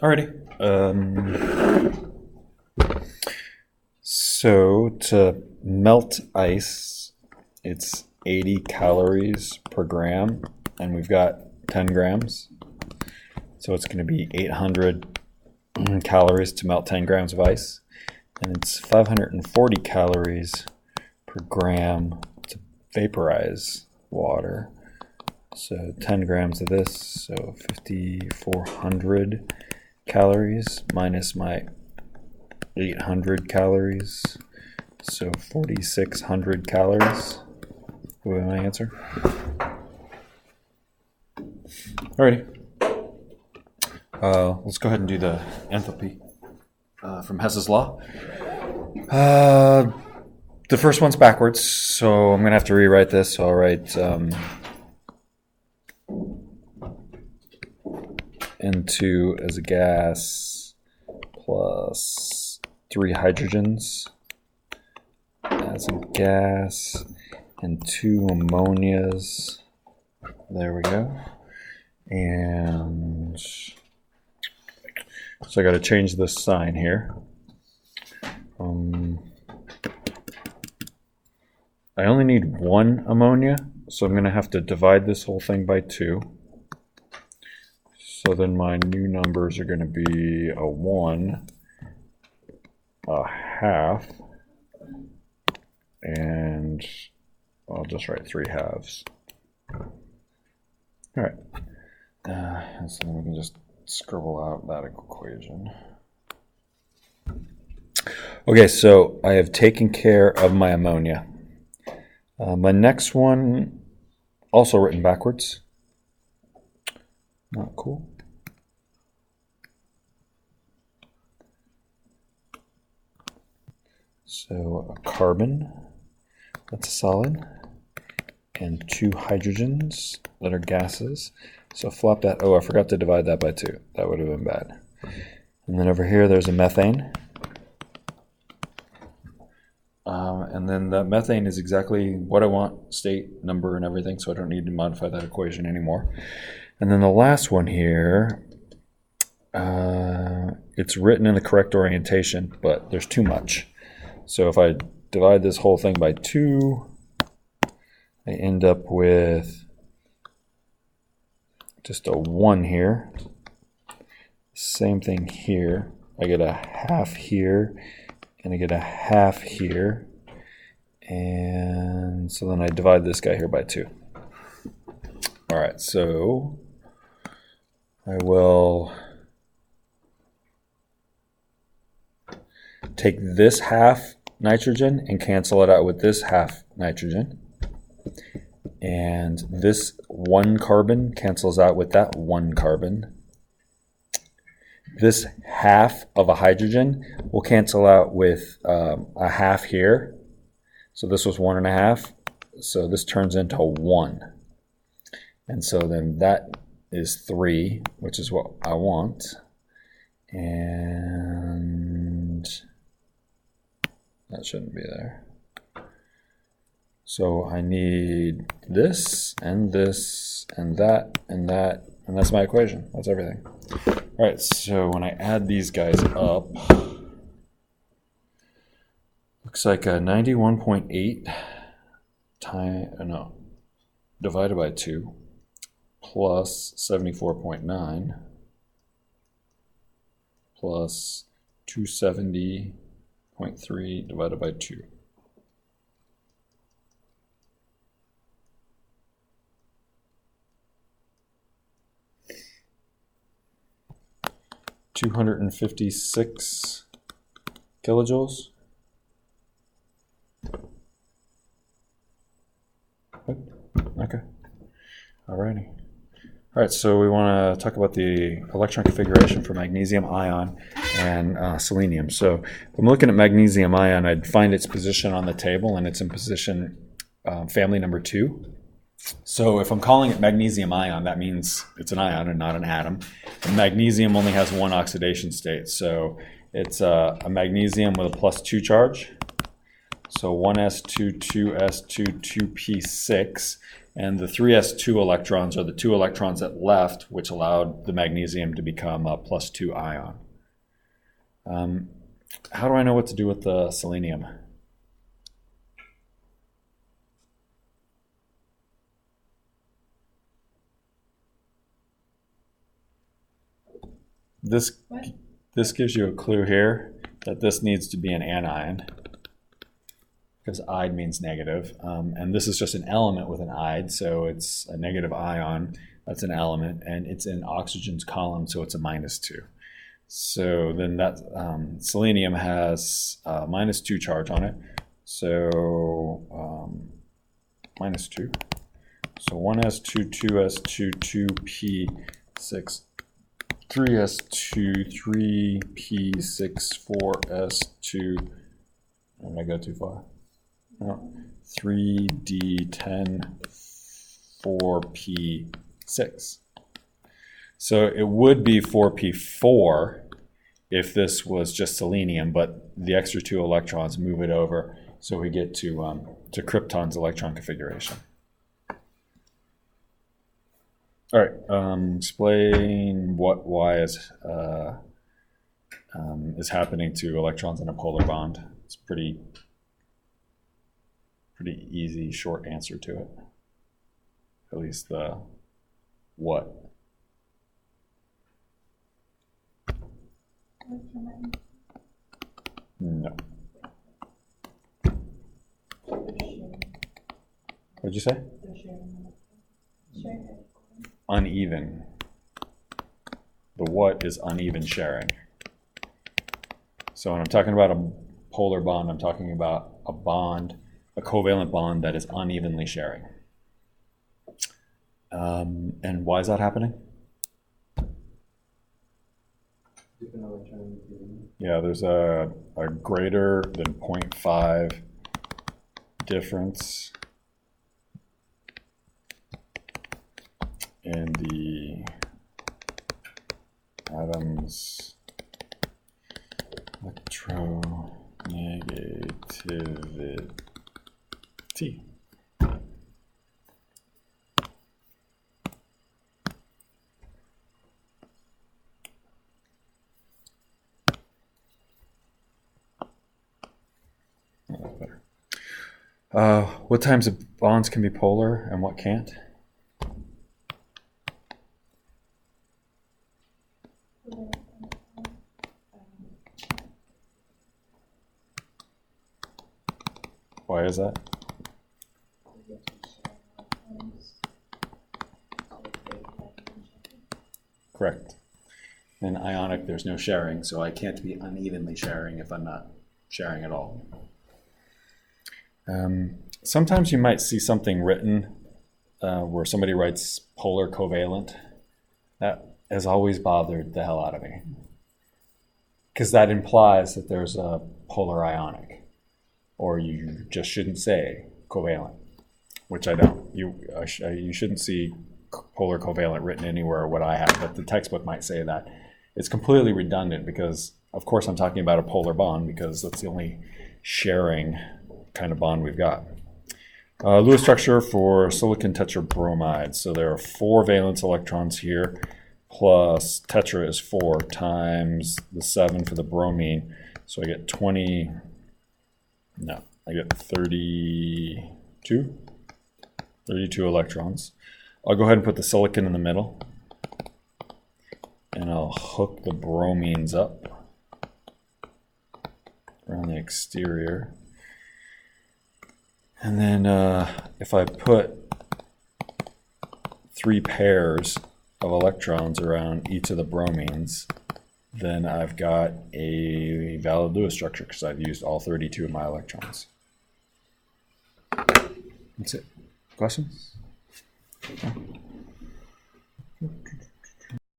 Alrighty. So to melt ice, it's 80 calories per gram, and we've got 10 grams. So it's going to be 800 calories to melt 10 grams of ice, and it's 540 calories per gram to vaporize water. So 10 grams of this, so 5,400 calories minus my 800 calories, so 4,600 calories. What was my answer? Alrighty. Let's go ahead and do the enthalpy from Hess's law. The first one's backwards, so I'm going to have to rewrite this. So I'll write N2 as a gas plus 3 hydrogens as a gas and 2 ammonias. There we go. And so I got to change this sign here. I only need 1 ammonia, so I'm going to have to divide this whole thing by 2. So then my new numbers are going to be a 1, a half, and I'll just write 3 halves. All right. So then we can just scribble out that equation. Okay, so I have taken care of my ammonia. My next one, also written backwards. Not cool. So a carbon, that's a solid, and 2 hydrogens that are gases. So flop that. Oh, I forgot to divide that by 2. That would have been bad. And then over here, there's a methane. And then the methane is exactly what I want, state, number, and everything, so I don't need to modify that equation anymore. And then the last one here, it's written in the correct orientation, but there's too much. So if I divide this whole thing by 2, I end up with just a 1 here. Same thing here. I get a half here, and I get a half here. And so then I divide this guy here by 2. All right, so I will take this half nitrogen and cancel it out with this half nitrogen. And this 1 carbon cancels out with that 1 carbon. This half of a hydrogen will cancel out with a half here. So this was 1.5. So this turns into 1. And so then that is 3, which is what I want. And that shouldn't be there. So I need this and that and that, and that's my equation. That's everything. All right, so when I add these guys up, looks like a 91.8 divided by 2 plus 74.9 plus 270.3 divided by 2. $256 kilojoules. Okay. Alrighty. All right, so we want to talk about the electron configuration for magnesium ion and selenium. So if I'm looking at magnesium ion, I'd find its position on the table, and it's in position family number 2. So if I'm calling it magnesium ion, that means it's an ion and not an atom. And magnesium only has 1 oxidation state, so it's a magnesium with a +2 charge. So 1s2, 2s2, 2p6. And the 3s2 electrons are the 2 electrons that left, which allowed the magnesium to become a +2 ion. How do I know what to do with the selenium? This gives you a clue here that this needs to be an anion, because ide means negative. And this is just an element with an ide, so it's a negative ion. That's an element, and it's in oxygen's column, so it's a -2. So then that selenium has a -2 charge on it, so -2. So 1s2, 2s2, 2p6, 3s2, 3p6, 4s2. Did I go too far? No. 3d10, 4p6. So it would be 4p4 if this was just selenium, but the extra 2 electrons move it over, so we get to krypton's electron configuration. All right, explain why is happening to electrons in a polar bond. It's pretty easy, short answer to it. At least the what. No. What'd you say? Uneven. The what is uneven sharing. So when I'm talking about a polar bond, I'm talking about a bond, a covalent bond that is unevenly sharing. And why is that happening? Yeah, there's a greater than 0.5 difference in the atom's electronegativity. Better. What types of bonds can be polar and what can't? Why is that? Correct. In ionic, there's no sharing, so I can't be unevenly sharing if I'm not sharing at all. Sometimes you might see something written where somebody writes polar covalent. That has always bothered the hell out of me, because that implies that there's a polar ionic, or you just shouldn't say covalent, which I don't. You shouldn't see polar covalent written anywhere what I have, but the textbook might say that. It's completely redundant because, of course, I'm talking about a polar bond because that's the only sharing kind of bond we've got. Lewis structure for silicon tetrabromide. So there are 4 valence electrons here, plus tetra is 4 times the 7 for the bromine. So I get 32 electrons. I'll go ahead and put the silicon in the middle, and I'll hook the bromines up around the exterior. And then if I put 3 pairs of electrons around each of the bromines, then I've got a valid Lewis structure because I've used all 32 of my electrons. That's it. Questions?